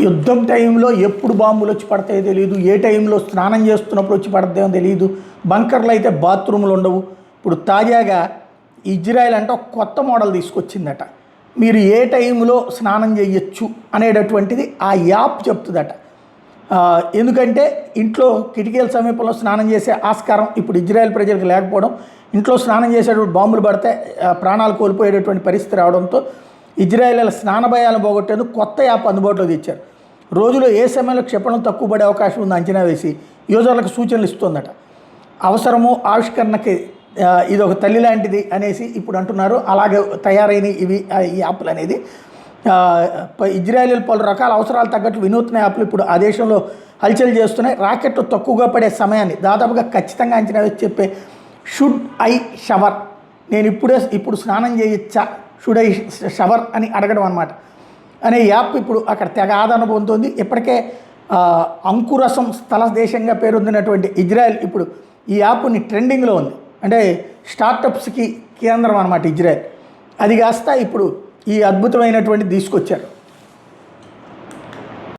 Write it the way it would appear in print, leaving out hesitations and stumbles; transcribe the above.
యుద్ధం టైంలో ఎప్పుడు బాంబులు వచ్చి పడతాయో తెలియదు, ఏ టైంలో స్నానం చేస్తున్నప్పుడు వచ్చి పడతాయో తెలియదు, బంకర్లు అయితే బాత్రూములు ఉండవు. ఇప్పుడు తాజాగా ఇజ్రాయెల్ అంటే ఒక కొత్త మోడల్ తీసుకొచ్చిందట. మీరు ఏ టైంలో స్నానం చేయొచ్చు అనేటటువంటిది ఆ యాప్ చెప్తుందట. ఎందుకంటే ఇంట్లో కిటికీల సమీపంలో స్నానం చేసే ఆస్కారం ఇప్పుడు ఇజ్రాయెల్ ప్రజలకు లేకపోవడం, ఇంట్లో స్నానం చేసేటప్పుడు బాంబులు పడితే ప్రాణాలు కోల్పోయేటటువంటి పరిస్థితి రావడంతో ఇజ్రాయెల్ స్నాన భయాలను పోగొట్టేందుకు కొత్త యాప్ అందుబాటులో తెచ్చారు. రోజులో ఏ సమయంలో క్షిపణం తక్కువ పడే అవకాశం ఉంది అంచనా వేసి యూజర్లకు సూచనలు ఇస్తుందట. అవసరము ఆవిష్కరణకి ఇది ఒక తల్లి లాంటిది అనేసి ఇప్పుడు అంటున్నారు. అలాగే తయారైన ఇవి ఈ యాప్లు అనేది ఇజ్రాయెల్ పలు రకాల అవసరాలు తగ్గట్టు వినూత్న యాప్లు ఇప్పుడు ఆ దేశంలో హల్చల్ చేస్తున్నాయి. రాకెట్లు తక్కువగా పడే సమయాన్ని దాదాపుగా ఖచ్చితంగా అంచనా వేసి చెప్పే షుడ్ ఐ షవర్, నేను ఇప్పుడు స్నానం చేయొచ్చా, షుడ్ ఐ షవర్ అని అడగడం అనమాట అనే యాప్ ఇప్పుడు అక్కడ తెగ ఆదరణ పొందుతుంది. ఇప్పటికే అంకురసం స్థల దేశంగా పేరొందినటువంటి ఇజ్రాయెల్ ఇప్పుడు ఈ యాప్ని ట్రెండింగ్లో ఉంది. అంటే స్టార్టప్స్కి కేంద్రం అనమాట ఇజ్రాయెల్. అది కాస్త ఇప్పుడు ఈ అద్భుతమైనటువంటి తీసుకొచ్చారు.